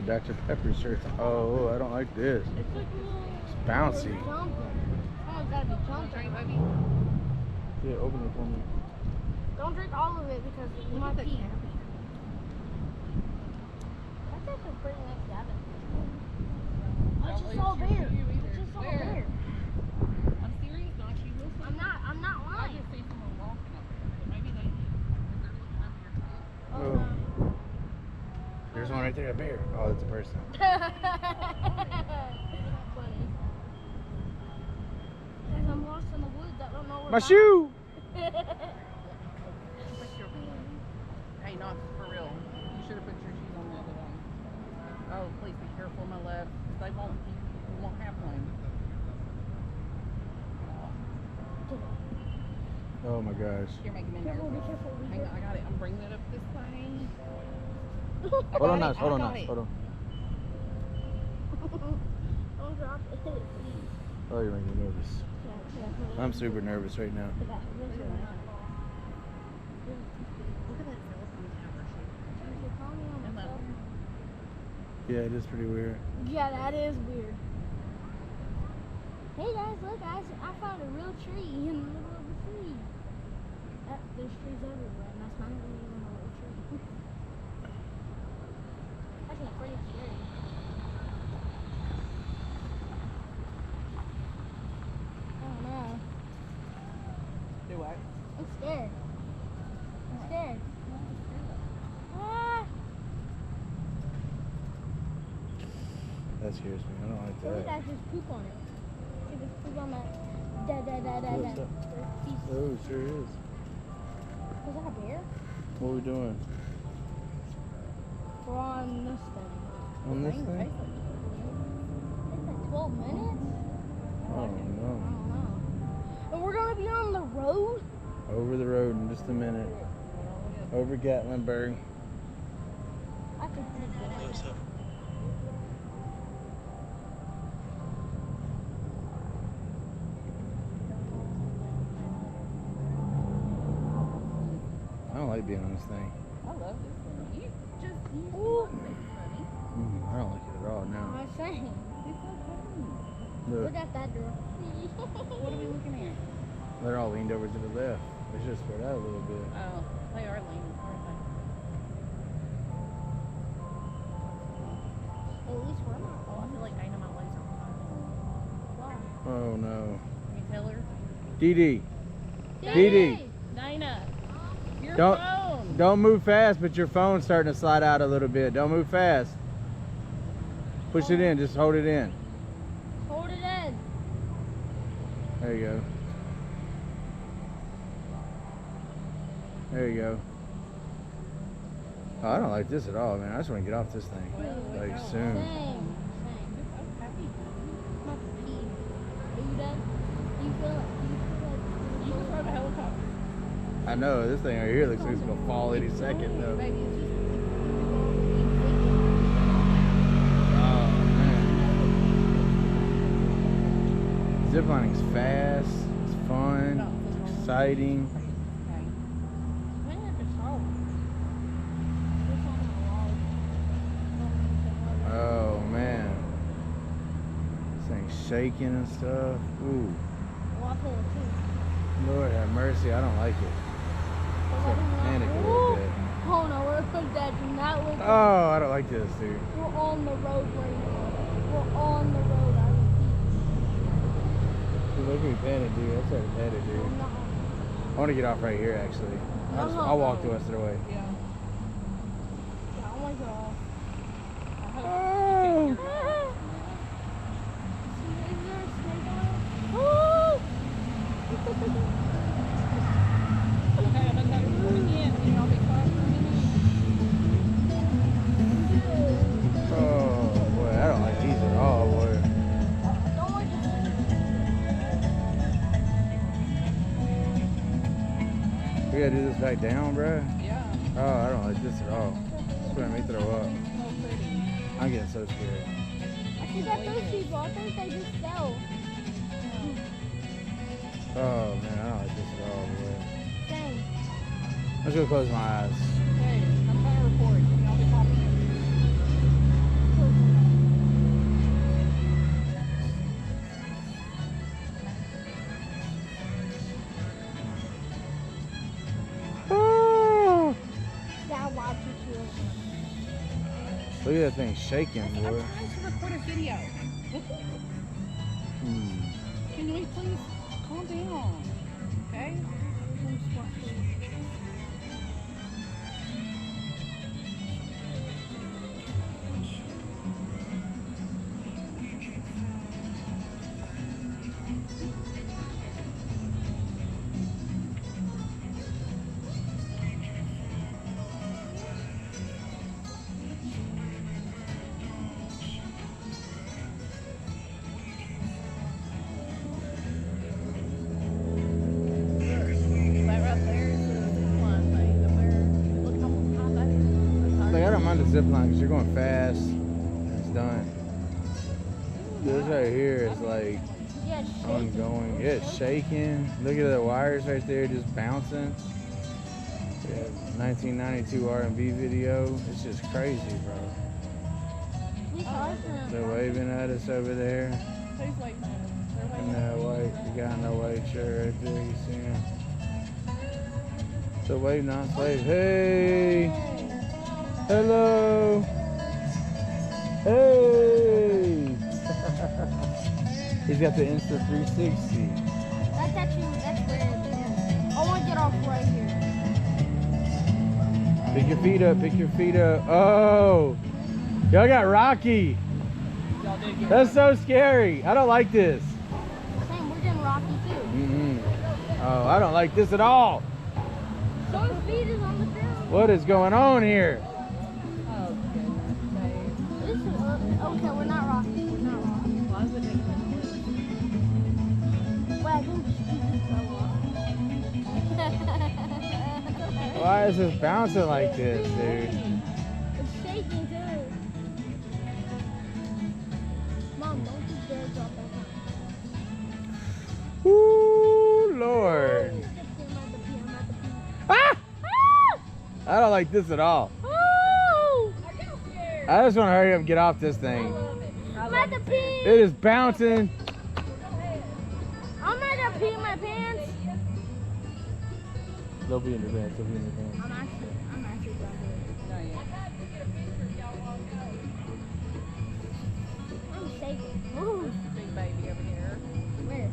Dr. Pepper shirt. Oh, I don't like this. It's like a little... It's bouncy. Jumping. Oh, gotta be jumping. Baby. Yeah, open it for me. Don't drink all of it because you might pee. That's actually pretty nice cabin. I just saw a bear. I just saw a bear. I'm serious, not you listen. I'm not I lying. just see someone walking up there. So maybe they're looking under your foot. Oh, Oh. There's one right there, a bear. Oh, that's a person. Funny. Guys, I'm lost in the woods. I don't know where My shoe! Hey, not for real. You should have put your shoes on the other one. Oh, please be careful, my love. They won't. You won't have one. Oh my gosh. Here, make them in there. Careful, be careful, be Hang on, I got it. I'm bringing it up this way. Hold on, got Nas. it, Hold I on, got Nas. it. Hold on. Don't drop it. Oh, you're making me nervous. Yeah. I'm super nervous right now. Look at that Silicon Tower shape. Yeah, it is pretty weird. Yeah, that is weird. Hey guys, look guys, I found a real tree in the middle of the sea. There's trees everywhere, and that's not even a real tree. Actually, pretty scary. I don't know. Do what? I'm scared. I'm scared. Ah! That scares me. I don't like What if that. I just poop on it? See, there's poop on that. What's that? Oh, it sure is. Was that a bear? What are we doing? We're on this thing. On this thing? It's like 12 minutes? Oh I no. don't know. And we're gonna be on the road? Over the road in just a minute. Over Gatlinburg. I think pretty good. I don't like being on this thing. I love this one. You just use Ooh. one thing, honey. I don't like it at all now. I'm saying. It's okay. Look, Look at that girl. What are we looking at? they're all leaned over to the left. They should spread out a little bit. Oh, they are leaning, aren't they? At least we're not. Oh, I feel like Dana might lose her phone. Why? Oh no. Can you tell her? Dee Dee. Dee Dee. Dana, your Don't- phone. Don't move fast, but your phone's starting to slide out a little bit. Don't move fast. Push it in, just hold it in. Hold it in. There you go. There you go. Oh, I don't like this at all, man. I just want to get off this thing. Like soon. Same. I'm happy. I'm about to pee. Are you done? Do you feel like You just rode a helicopter. I know, this thing right here looks like it's going to fall any second, though. Baby, it's just... Oh, man. Ziplining's fast, it's fun, it's exciting. Okay. when did the salt? This on the log. Oh, man. This thing's shaking and stuff. Ooh. Well, I feel it too. Lord have mercy, I don't like it. It's like panic a little bit. Oh no, we're that do not look. Oh, I don't like this, dude. We're on the road right now. We're on the road. I repeat. Dude, look at me panic, dude. I'm starting to panic, dude. We're not. I want to get off right here, actually. I'll walk the rest of the way. Yeah. Yeah, I want to get off. I hope Oh. you Is there a snake on it? Okay, I'm gonna record again. Can y'all be quiet for a minute? Oh, boy, I don't like these at all, boy. Don't worry. We gotta do this back down, bruh. Yeah. Oh, I don't like this at all. It's gonna make me throw up. So pretty. I'm getting so scared. I forgot those people. I think they just fell. Oh, man, I don't like this at all, boy. Dang. Let's go close my eyes. Hey, I'm trying to record. Can y'all be quiet for a minute? Look at that thing shaking, I'm boy. trying to record a video. Can you please calm down? Okay? Like, I don't mind the zip line because you're going fast and it's done. This right here is like Yeah, it's shaking. ongoing. Yeah, it's shaking. Look at the wires right there just bouncing. Yeah, 1992 R&B video. It's just crazy, bro. They're waving at us over there. Who's waving at us? They're And waving that white, the guy in that white shirt right there, you see him? So wave, not slave. Hey! Hello! Hey! He's got the Insta 360. That's weird. I want to get off right here. Pick your feet up, pick your feet up. Oh! Y'all got Rocky. Y'all did get That's so scary. I don't like this. Same, we're getting Rocky too. Oh, I don't like this at all. So his feet is on the ground. What is going on here? Oh, goodness, babe. This is, okay, we're not Rocky. We're not Rocky. Why is it making Wait, I think this fell off. Why is this bouncing like this, dude? It's shaking too. Mom, don't you dare drop that. Ooh, Lord. Ah! I don't like this at all. I just want to hurry up and get off this thing. I'm at the pee. It is bouncing. I'm at the pee in my pants. They'll be in your pants. They'll be in your pants. I'm actually done doing it. Not yet. I'm shaking. Ooh. Big baby over here. Where?